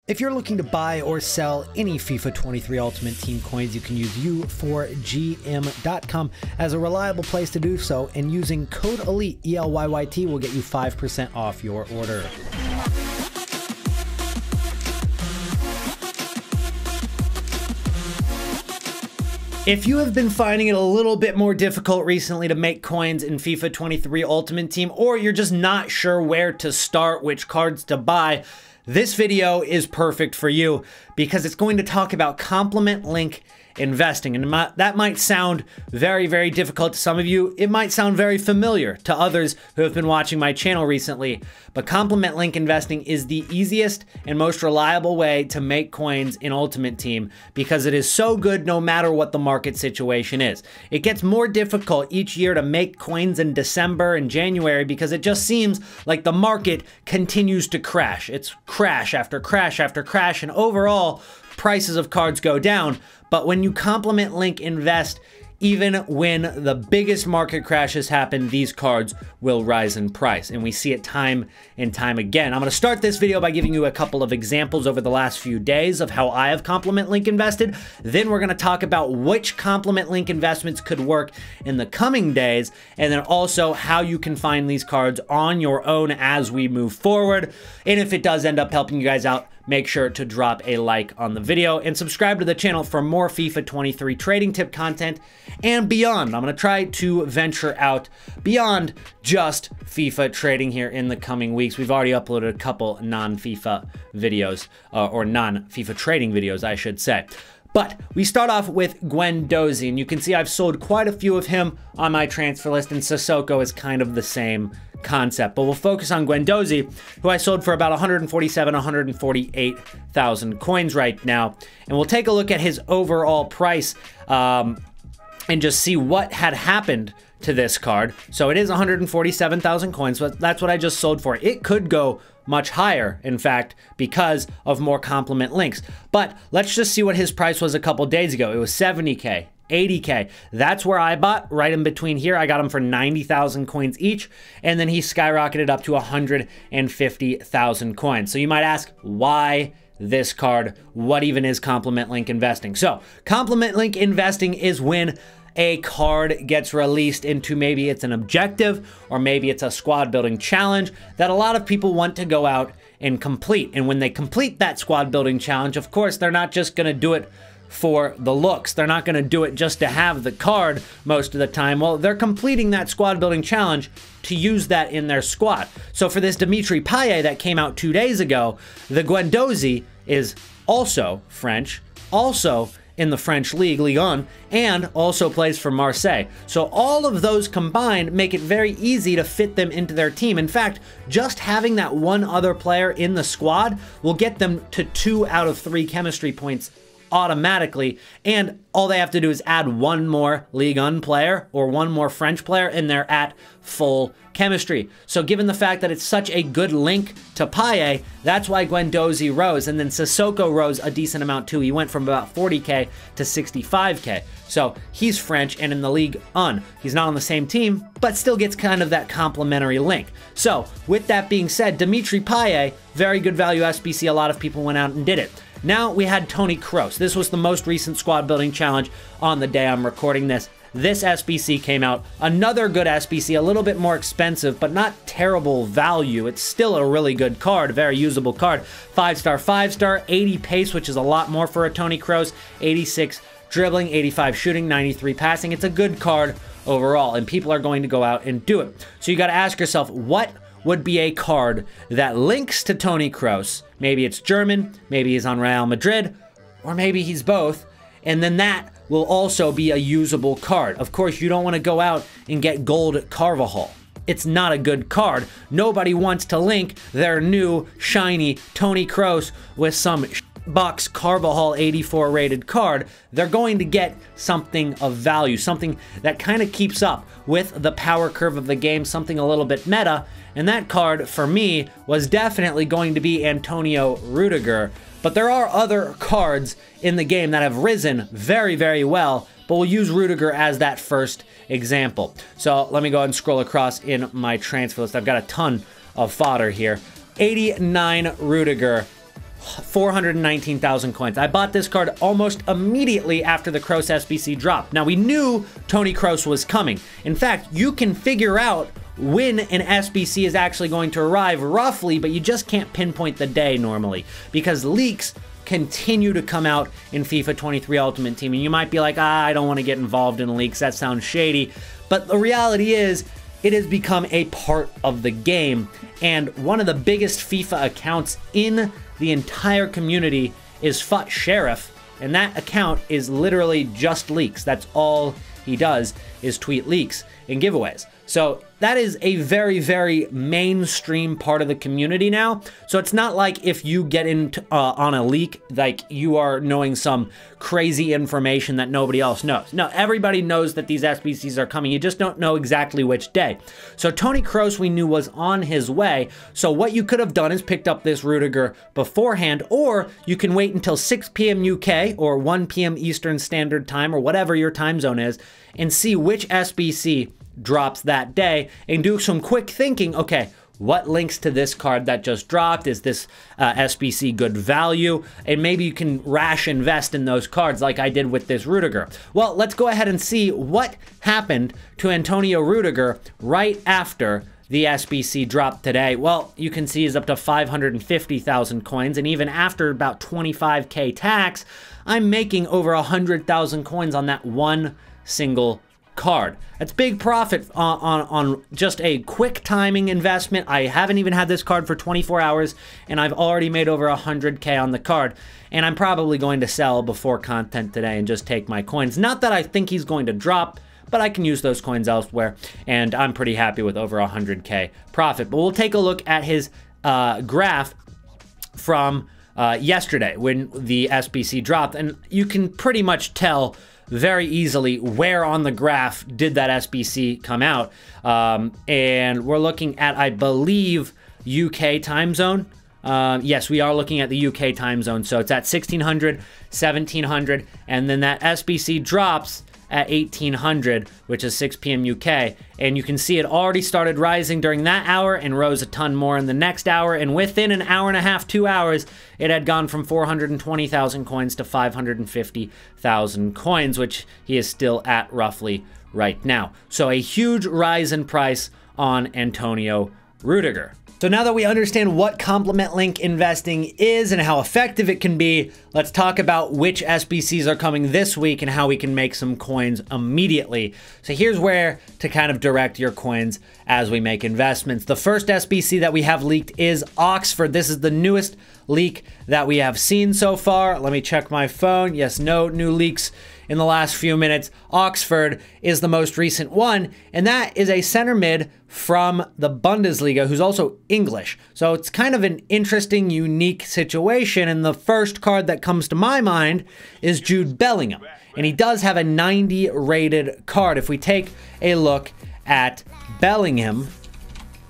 If you're looking to buy or sell any FIFA 23 Ultimate Team coins, you can use u4gm.com as a reliable place to do so, and using code ELITE, ELYYT, will get you 5% off your order. If you have been finding it a little bit more difficult recently to make coins in FIFA 23 Ultimate Team, or you're just not sure where to start, which cards to buy, this video is perfect for you because it's going to talk about complement link investing. And that might sound very, very difficult to some of you. It might sound very familiar to others who have been watching my channel recently. But complement link investing is the easiest and most reliable way to make coins in Ultimate Team because it is so good no matter what the market situation is. It gets more difficult each year to make coins in December and January because it just seems like the market continues to crash. It's crash after crash after crash, and overall, prices of cards go down. But when you complement link invest, even when the biggest market crashes happen, these cards will rise in price. And we see it time and time again. I'm going to start this video by giving you a couple of examples over the last few days of how I have complement link invested. Then we're going to talk about which complement link investments could work in the coming days. And then also how you can find these cards on your own as we move forward. And if it does end up helping you guys out, make sure to drop a like on the video and subscribe to the channel for more FIFA 23 trading tip content and beyond. I'm going to try to venture out beyond just FIFA trading here in the coming weeks. We've already uploaded a couple non-FIFA videos, or non-FIFA trading videos, I should say. But we start off with Guendouzi, and you can see I've sold quite a few of him on my transfer list, and Sissoko is kind of the same concept. But we'll focus on Guendouzi, who I sold for about 148,000 coins right now. And we'll take a look at his overall price and just see what had happened to this card. So it is 147,000 coins, but that's what I just sold for. It could go much higher, in fact, because of more complement links. But let's just see what his price was a couple days ago. It was 70K, 80K. That's where I bought, right in between here. I got him for 90,000 coins each, and then he skyrocketed up to 150,000 coins. So you might ask, why this card? What even is complement link investing? So complement link investing is when a card gets released into, maybe it's an objective or maybe it's a squad building challenge that a lot of people want to go out and complete. And when they complete that squad building challenge, of course, they're not just going to do it for the looks. They're not going to do it just to have the card most of the time. Well, they're completing that squad building challenge to use that in their squad. So for this Dimitri Payet that came out 2 days ago, the Guendouzi is also French, also in the French league, Ligue 1, and also plays for Marseille. So all of those combined make it very easy to fit them into their team. In fact, just having that one other player in the squad will get them to 2 out of 3 chemistry points automatically, and all they have to do is add one more Ligue 1 player or one more French player, and they're at full chemistry. So given the fact that it's such a good link to Payet, that's why Guendouzi rose, and then Sissoko rose a decent amount too. He went from about 40K to 65K. So he's French and in the Ligue 1. He's not on the same team, but still gets kind of that complementary link. So with that being said, Dimitri Payet, very good value SBC. A lot of people went out and did it. Now we had Toni Kroos. This was the most recent squad building challenge on the day I'm recording this. This SBC came out. Another good SBC, a little bit more expensive, but not terrible value. It's still a really good card, a very usable card. 5-star, 5-star, 80 pace, which is a lot more for a Toni Kroos, 86 dribbling, 85 shooting, 93 passing. It's a good card overall, and people are going to go out and do it. So you got to ask yourself, what would be a card that links to Toni Kroos? Maybe it's German, maybe he's on Real Madrid, or maybe he's both, and then that will also be a usable card. Of course, you don't want to go out and get gold Carvajal. It's not a good card. Nobody wants to link their new shiny Toni Kroos with some box Carvajal 84 rated card. They're going to get something of value, something that kind of keeps up with the power curve of the game, something a little bit meta. And that card, for me, was definitely going to be Antonio Rudiger. But there are other cards in the game that have risen very, very well, but we'll use Rudiger as that first example. So let me go ahead and scroll across in my transfer list. I've got a ton of fodder here. 89 Rudiger 419,000 coins. I bought this card almost immediately after the Kroos SBC dropped. Now, we knew Toni Kroos was coming. In fact, you can figure out when an SBC is actually going to arrive roughly, but you just can't pinpoint the day normally because leaks continue to come out in FIFA 23 Ultimate Team. And you might be like, I don't want to get involved in leaks. That sounds shady. But the reality is, it has become a part of the game. And one of the biggest FIFA accounts in the entire community is Fut Sheriff. And that account is literally just leaks. That's all he does is tweet leaks and giveaways. So that is a very, very mainstream part of the community now. So it's not like if you get into on a leak, like you are knowing some crazy information that nobody else knows. No, everybody knows that these SBCs are coming. You just don't know exactly which day. So Toni Kroos we knew was on his way. So what you could have done is picked up this Rudiger beforehand, or you can wait until 6 p.m. UK or 1 p.m. Eastern Standard Time or whatever your time zone is and see which SBC drops that day and do some quick thinking. Okay, what links to this card that just dropped? Is this SBC good value? And maybe you can rash invest in those cards like I did with this Rudiger. Well, let's go ahead and see what happened to Antonio Rudiger right after the SBC dropped today. Well, you can see he's up to 550,000 coins, and even after about 25k tax, I'm making over 100,000 coins on that one single card. That's big profit on just a quick timing investment. I haven't even had this card for 24 hours and I've already made over 100k on the card, and I'm probably going to sell before content today and just take my coins. Not that I think he's going to drop, but I can use those coins elsewhere, and I'm pretty happy with over 100k profit. But we'll take a look at his graph from yesterday when the SBC dropped, and you can pretty much tell very easily where on the graph did that SBC come out. And we're looking at, I believe, UK time zone. Yes, we are looking at the UK time zone. So it's at 1600, 1700, and then that SBC drops at 1800, which is 6 p.m. UK. And you can see it already started rising during that hour and rose a ton more in the next hour. And within an hour and a half, 2 hours, it had gone from 420,000 coins to 550,000 coins, which he is still at roughly right now. So a huge rise in price on Antonio Rudiger. So now that we understand what complement link investing is and how effective it can be, let's talk about which SBCs are coming this week and how we can make some coins immediately. So here's where to kind of direct your coins as we make investments. The first SBC that we have leaked is Oxford. This is the newest leak that we have seen so far. Let me check my phone. Yes, no new leaks in the last few minutes. Oxford is the most recent one, and that is a center mid from the Bundesliga who's also English. So it's kind of an interesting, unique situation, and the first card that comes to my mind is Jude Bellingham, and he does have a 90 rated card. If we take a look at Bellingham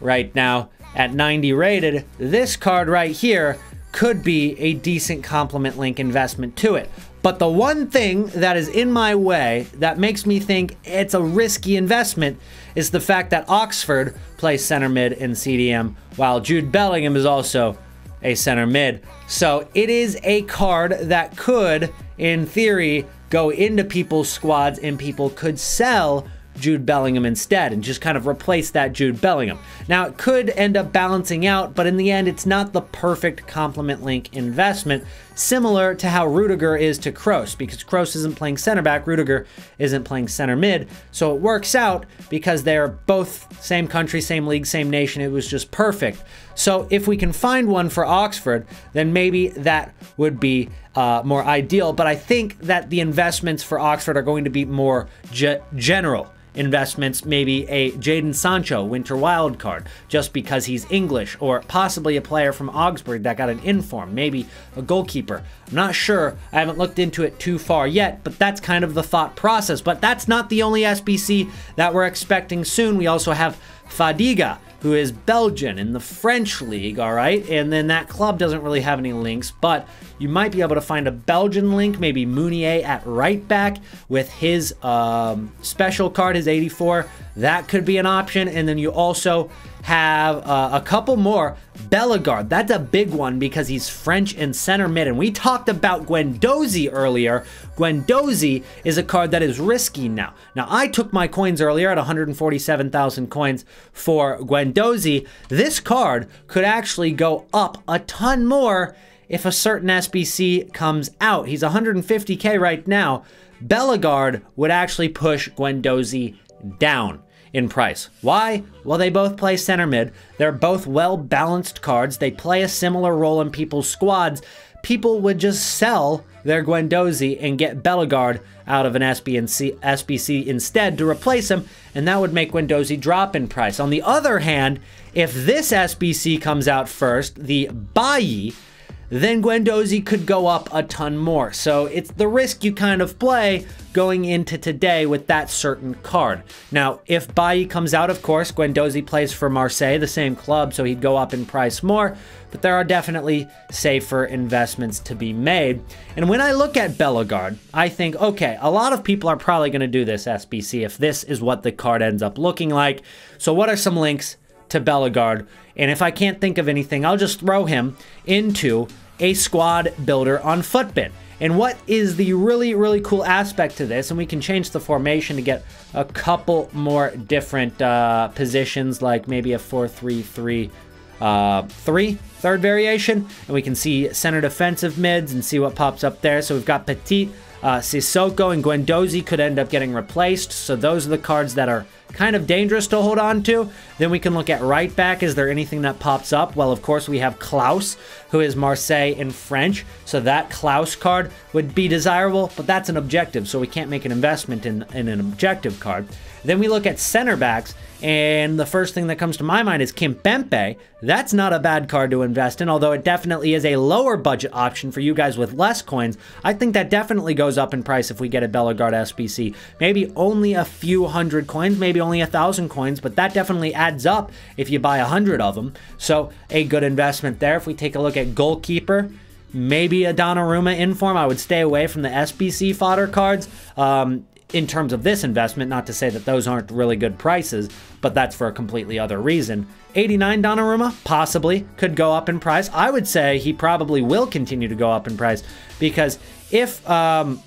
right now at 90 rated, this card right here could be a decent complement link investment to it. But the one thing that is in my way that makes me think it's a risky investment is the fact that Oxford plays center mid in CDM, while Jude Bellingham is also a center mid. So it is a card that could, in theory, go into people's squads and people could sell Jude Bellingham instead and just kind of replace that Jude Bellingham. Now, it could end up balancing out, but in the end, it's not the perfect complement link investment, similar to how Rudiger is to Kroos, because Kroos isn't playing center back, Rudiger isn't playing center mid, so it works out because they're both same country, same league, same nation. It was just perfect. So if we can find one for Oxford, then maybe that would be more ideal, but I think that the investments for Oxford are going to be more general investments, maybe a Jadon Sancho winter wild card just because he's English, or possibly a player from Augsburg that got an inform, maybe a goalkeeper. I'm not sure. I haven't looked into it too far yet, but that's kind of the thought process. But that's not the only SBC that we're expecting soon. We also have Fadiga, who is Belgian in the French league, all right? And then that club doesn't really have any links, but you might be able to find a Belgian link, maybe Meunier at right back with his special card, his 84. That could be an option. And then you also have a couple more. Bellegard, that's a big one because he's French and center mid. And we talked about Guendouzi earlier. Guendouzi is a card that is risky now. Now, I took my coins earlier at 147,000 coins for Guendouzi. This card could actually go up a ton more if a certain SBC comes out. He's 150k right now. Bellegard would actually push Guendouzi down in price. Why? Well, they both play center mid. They're both well-balanced cards. They play a similar role in people's squads. People would just sell their Guendouzi and get Bellegard out of an SBC instead to replace him, and that would make Guendouzi drop in price. On the other hand, if this SBC comes out first, the Bailly, then Guendouzi could go up a ton more. So it's the risk you kind of play going into today with that certain card. Now, if Bailly comes out, of course, Guendouzi plays for Marseille, the same club, so he'd go up in price more, but there are definitely safer investments to be made. And when I look at Bellegard, I think, okay, a lot of people are probably going to do this SBC if this is what the card ends up looking like. So what are some links to Bellegard? And if I can't think of anything, I'll just throw him into a squad builder on Footbin. And what is the really, really cool aspect to this, and we can change the formation to get a couple more different positions, like maybe a 4-3-3-3 third variation, and we can see center defensive mids and see what pops up there. So we've got Petit, Sissoko, and Guendouzi could end up getting replaced. So those are the cards that are kind of dangerous to hold on to. Then we can look at right back. Is there anything that pops up? Well, of course, we have Kroos, who is Marseille in French. So that Kroos card would be desirable, but that's an objective, so we can't make an investment in an objective card. Then we look at center backs, and the first thing that comes to my mind is Kimpembe. That's not a bad card to invest in, although it definitely is a lower budget option for you guys with less coins. I think that definitely goes up in price if we get a Bellegard SBC. Maybe only a few hundred coins, maybe only 1,000 coins, but that definitely adds up if you buy 100 of them. So a good investment there. If we take a look at goalkeeper, maybe a Donnarumma inform. I would stay away from the SBC fodder cards. In terms of this investment, not to say that those aren't really good prices, but that's for a completely other reason. 89 Donnarumma, possibly, could go up in price. I would say he probably will continue to go up in price, because if, oh,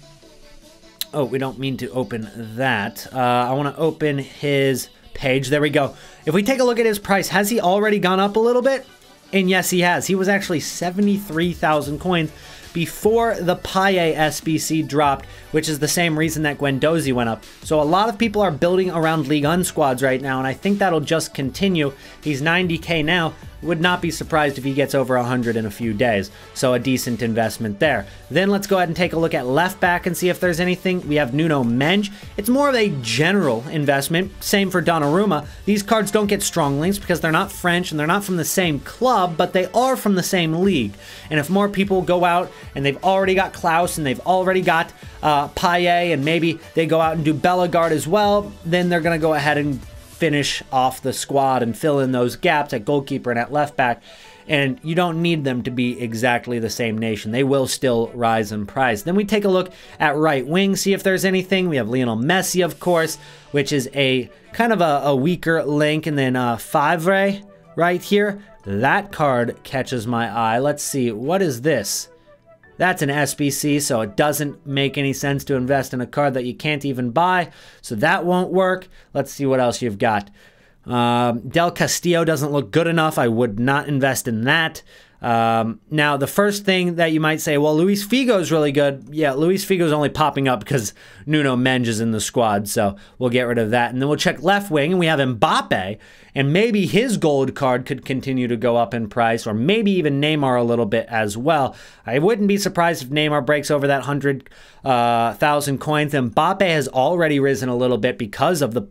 we don't mean to open that. I want to open his page. There we go. If we take a look at his price, has he already gone up a little bit? And yes, he has. He was actually 73,000 coins before the Payet SBC dropped, which is the same reason that Guendouzi went up. So a lot of people are building around Ligue 1 squads right now, and I think that'll just continue. He's 90k now. Would not be surprised if he gets over 100 in a few days. So a decent investment there. Then let's go ahead and take a look at left back and see if there's anything. We have Nuno Mendes. It's more of a general investment. Same for Donnarumma. These cards don't get strong links because they're not French and they're not from the same club, but they are from the same league. And if more people go out and they've already got Kroos and they've already got Payet, and maybe they go out and do Bellegard as well, then they're going to go ahead and finish off the squad and fill in those gaps at goalkeeper and at left back. And you don't need them to be exactly the same nation. They will still rise in price. Then we take a look at right wing, see if there's anything. We have Lionel Messi, of course, which is a kind of a weaker link. And then Favre right here. That card catches my eye. Let's see. What is this? That's an SBC, so it doesn't make any sense to invest in a card that you can't even buy. So that won't work. Let's see what else you've got. Del Castillo doesn't look good enough. I would not invest in that. Now, the first thing that you might say, well, Luis Figo is really good. Yeah, Luis Figo is only popping up because Nuno Mendes is in the squad, so we'll get rid of that. And then we'll check left wing, and we have Mbappe, and maybe his gold card could continue to go up in price, or maybe even Neymar a little bit as well. I wouldn't be surprised if Neymar breaks over that 100,000 coins. Mbappe has already risen a little bit because of the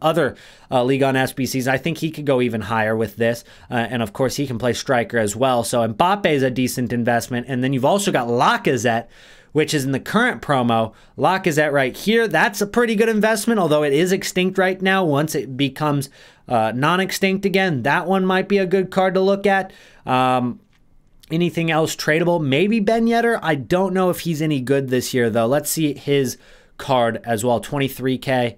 other Ligue 1 SBCs. I think he could go even higher with this, and of course he can play striker as well. So Mbappe is a decent investment. And then you've also got Lacazette, which is in the current promo. Lacazette right here, that's a pretty good investment, although it is extinct right now. Once it becomes non-extinct again, that one might be a good card to look at. Anything else tradable? Maybe Ben Yedder. I don't know if he's any good this year, though. Let's see his card as well. 23k.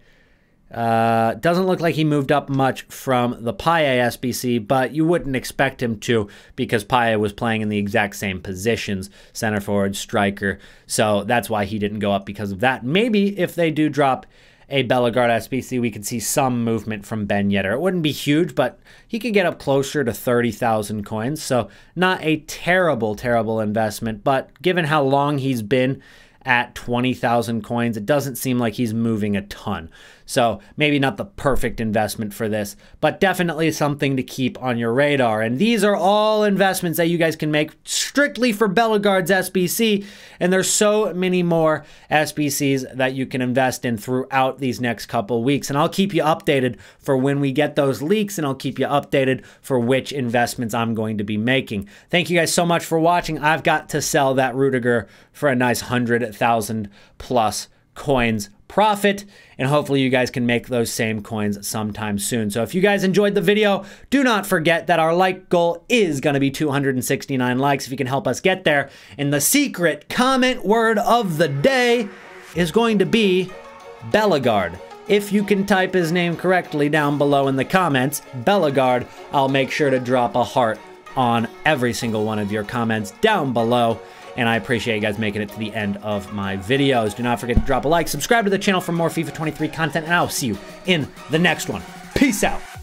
Doesn't look like he moved up much from the Payet SBC, but you wouldn't expect him to because Payet was playing in the exact same positions, center forward, striker. So that's why he didn't go up because of that. Maybe if they do drop a bellegard SBC, we could see some movement from Ben Yedder. It wouldn't be huge, but he could get up closer to 30,000 coins. So not a terrible, terrible investment, but given how long he's been at 20,000 coins, it doesn't seem like he's moving a ton. So maybe not the perfect investment for this, but definitely something to keep on your radar. And these are all investments that you guys can make strictly for Bellegard's SBC. And there's so many more SBCs that you can invest in throughout these next couple weeks. And I'll keep you updated for when we get those leaks, and I'll keep you updated for which investments I'm going to be making. Thank you guys so much for watching. I've got to sell that Rudiger for a nice 100,000 plus coins profit, and hopefully you guys can make those same coins sometime soon. So if you guys enjoyed the video, do not forget that our like goal is going to be 269 likes if you can help us get there. And the secret comment word of the day is going to be Bellegard. If you can type his name correctly down below in the comments, Bellegard, I'll make sure to drop a heart on every single one of your comments down below. And I appreciate you guys making it to the end of my videos. Do not forget to drop a like, subscribe to the channel for more FIFA 23 content, and I'll see you in the next one. Peace out.